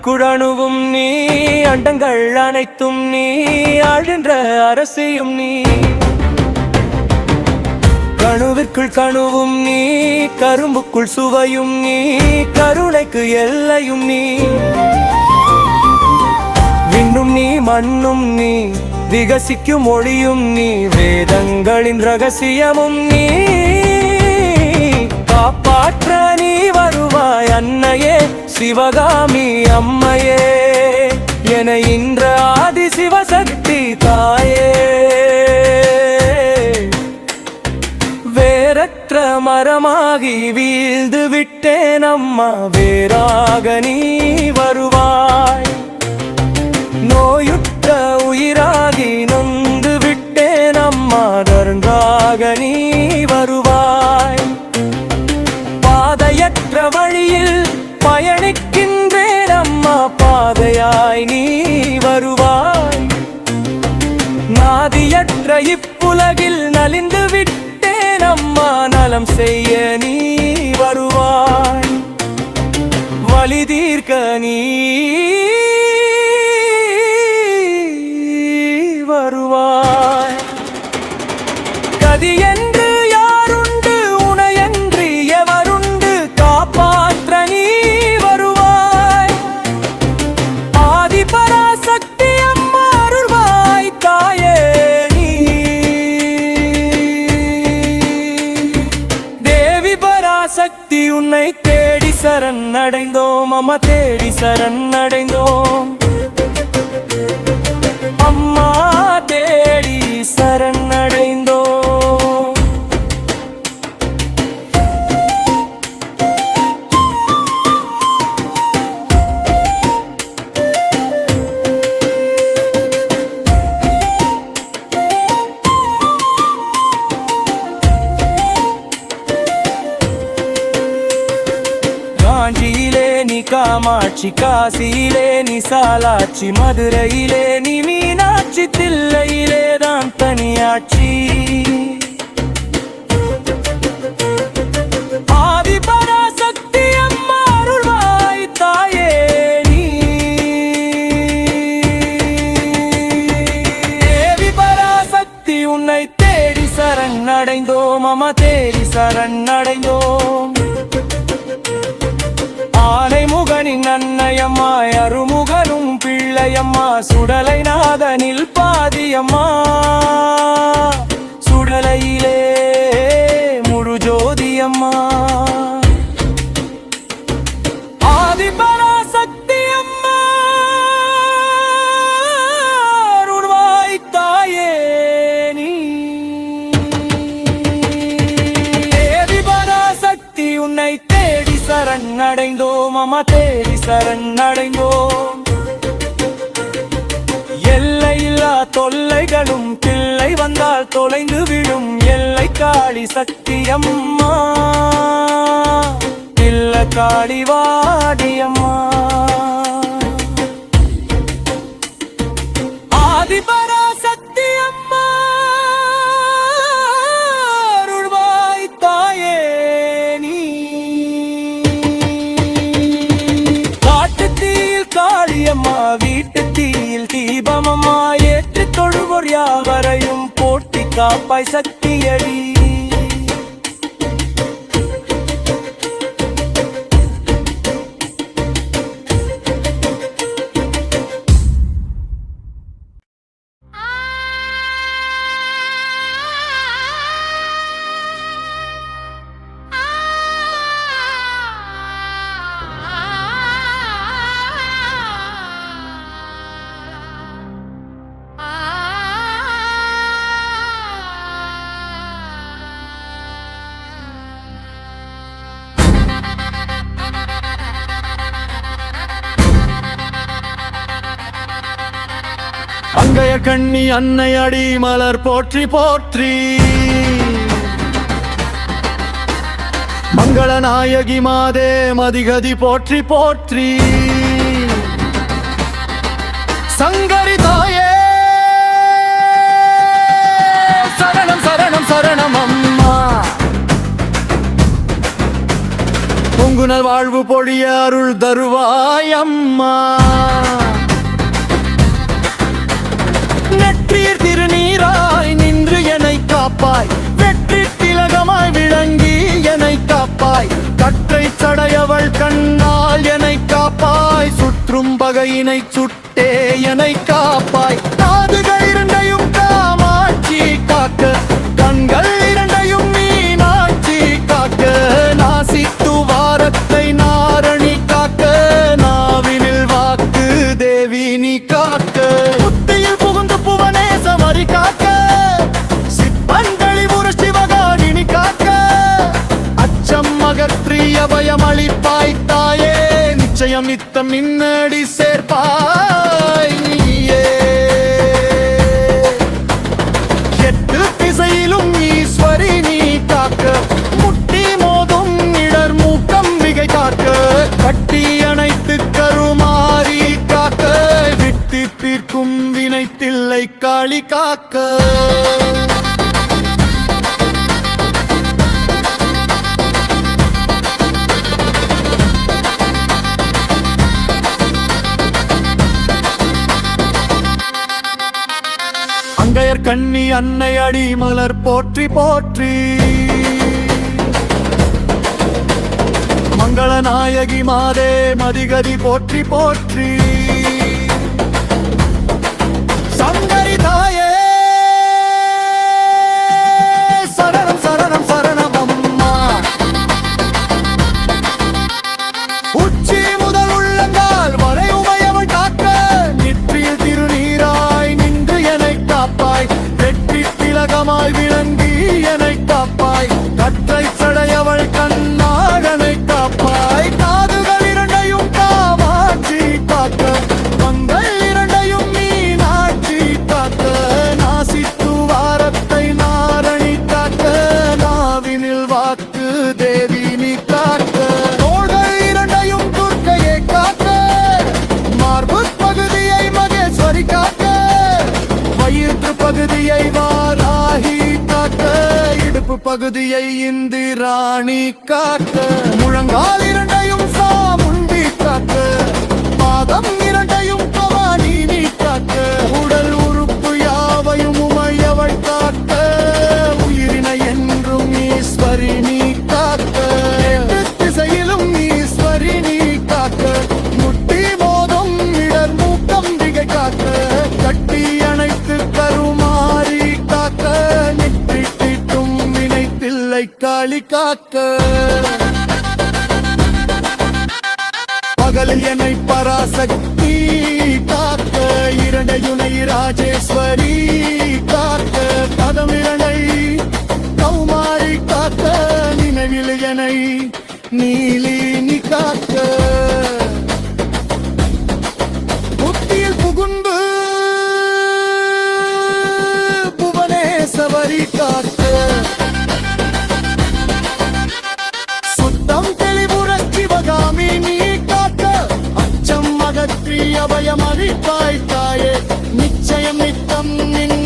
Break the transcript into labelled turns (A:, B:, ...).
A: அணுக்குடணுவும் நீ, அண்டங்கள் அனைத்தும் நீ, ஆழ்கின்ற அரசியும் நீ. கணுவிற்குள் கணுவும் நீ, கரும்புக்குள் சுவையும் நீ, கருணைக்கு எல்லையும் நீ. விண்ணும் நீ மண்ணும் நீ, விகசிக்கும் ஒளியும் நீ, வேதங்களின் ரகசியமும் நீ. காப்பாற்ற நீ வருவாய் அன்னையே, சிவகாமி அம்மையே, என இன்ற ஆதி சிவசக்தி தாயே. வேரற்ற மரமாகி வீழ்ந்து விட்டேன் அம்மா, வேறாக நீ வருவாய். நோயுற்ற உயிராகி நொந்து விட்டேன் அம்மா, தருங்காக நீ வருவாய். பாதையற்ற வழியில் பயணிக்கின்றேன் அம்மா, பாதையாய் நீ வருவாய். நாதியற்ற இப்புலகில் நலிந்து விட்டேன் அம்மா, நலம் செய்ய நீ வருவாய். வலி தீர்க்க நீ வருவாய். கதி என்று யாருண்டு, உனையன்றி எவருண்டு, காப்பாற்ற நீ வருவாய். ஆதி பராசக்தி அம்மா அருள்வாய் தாயே நீ. தேவி பராசக்தி உன்னை தேடி சரண் அடைந்தோம் அம்மா, தேடி சரண் அடைந்தோம் அம்மா, தேடி சரணடைந்தோம். காஞ்சியிலே நீ காமாட்சி, காசியிலே நீ சாலாட்சி, மதுரையிலே நீ மீனாட்சி, தில்லையிலே தான் தனியாட்சி. ஆதி பராசக்தி அம்மா அருள்வாய் தாயே நீ. தேவி பராசக்தி உன்னை தேடி சரண் அடைந்தோம் அம்மா, தேடி சரண் அடைந்தோம். ஆனைமுகனின் அன்னையம்மாய், அருமுகனும் பிள்ளையம்மா, சுடலை நாதனில் பாதியம்மா, சுடலையிலே முழு ஜோதியம்மா. ஆதி பராசக்தி அம்மா அருள்வாய் தாயே நீ. தேவி பராசக்தி உன்னை தேடி சரண் அடைந்தோம் அம்மா, தேடி சரண் அடைந்தோம். எல்லையில்லா தொல்லைகளும் பிள்ளை வந்தால் தொலைந்து விடும், எல்லை காளி சக்தி அம்மா, இல்ல காளி வாடியம்மா. ஆதி பராசக்தி அம்மா அருள்வாய் தாயே நீ. காட்டுத்தீயில் காளியம்மா, வீட்டு தீயில் தீபமம்மா, ஏற்று தொழுவோர் யாவரையும் போட்டி காப்பாய் சக்தியடி.
B: அங்கைய கண்ணி அன்னை அடி மலர் போற்றி போற்றி. மங்கள நாயகி மாதே மதிகதி போற்றி போற்றி. சங்கரி தாயே சரணம் சரணம் சரணம் அம்மா. சுகுண வாழ்வு பொழிய அருள் தருவாய் அம்மா.
A: நெற்றீர் திருநீராய் நின்று என்னை காப்பாய், வெற்றி திலகமாய் விளங்கி என்னை காப்பாய்,
B: கற்றை சடையவள் கண்ணால் என்னை காப்பாய், சுற்றும் பகையினை சுட்டே என்னை காப்பாய்.
A: காதுகள் இரண்டையும் காமாட்சி காக்க,
B: கண்கள் இரண்டையும் மீனாட்சி காக்க,
A: நாசி துவாரத்தை நாரணி காக்க,
B: நாவினில் வாக்கு தேவி நீ காக்க,
A: புத்தியில் புகுந்து புவனேசமரி காக்க, சிப்பந்தளி ஒரு சிவகாரிணி காக்க,
B: அச்சம் அகற்றி அபயம் அளிப்பாய் தாயே, நிச்சயம் நித்தம் நின்னடி சேர்ப்பாய் நீயே.
A: எட்டு திசையிலும் ஈஸ்வரி நீ காக்க, முட்டி மோதும் இடர் மூக்கம்பிகை காக்க,
B: கட்டி அணைத்து கருமாறி காக்க, விட்டு தீர்க்கும் வினைத்தில்லை காளி காக்க. அங்கையர் கண்ணி அன்னை அடி மலர் போற்றி போற்றி, மங்கள நாயகி மாதே மதிகதி போற்றி போற்றி,
A: சங்கரி தாயே சரணம் சரணம் சரணம் அம்மா. உச்சி முதல் உள்ளங்கால் வரை உமையவள் காக்க,
B: நெற்றியில் திருநீராய் நின்று என்னை காப்பாய், வெற்றி திலகமாய் விளங்கி என்னை காப்பாய், கற்றை சடையவள் கண்ணால் என்னை காப்பாய்.
A: காதுகள் இரண்டையும் காமாட்சி காக்க,
B: கண்கள் இரண்டையும் மீனாட்சி காக்க,
A: நாசி துவாரத்தை நாரணி காக்க,
B: நாவினில் வாக்கு தேவி நீ காக்க,
A: தோள்கள் இரண்டையும் துர்க்கையை காக்க, மார்பு பகுதியை மகேஸ்வரி காக்க,
B: வயிற்று பகுதியை வாராகி காக்க, இடுப்பு பகுதியை இந்திராணி காக்க,
A: முழங்கால் இரண்டையும் சாமுண்டி காக்க, பாதம் இரண்டையும் பவானி நீ காக்க,
B: உடல் உறுப்பு யாவையும் உமையவள் காக்க, உயிரினை என்றும் ஈஸ்வரி நீ காக்க,
A: எட்டு திசையிலும் ஈஸ்வரி நீ காக்க, முட்டி மோதும் இடர் மூக்கம்பிகை காக்க,
B: கட்டி அணைத்து கருமாறி காக்க, நெற்றி தீட்டும் வினைத்தில்லை காளி காக்க. பகலில் என்னை பராசக்தி காக்க, இரண்டையுனை ராஜேஸ்வரி காக்க, பதம் இரண்டை கௌமாரி காக்க, நினைவில் என்னை நீலினி காக்க,
A: புத்தியில் புகுந்து புவனேசவரி காக்க, சுத்தம் தெளிவுறச் சிவகாமி நீ காக்க, அச்சம் அகற்றி அபயம் அளிப்பாய் தாயே, நிச்சயம் நித்தம் நின்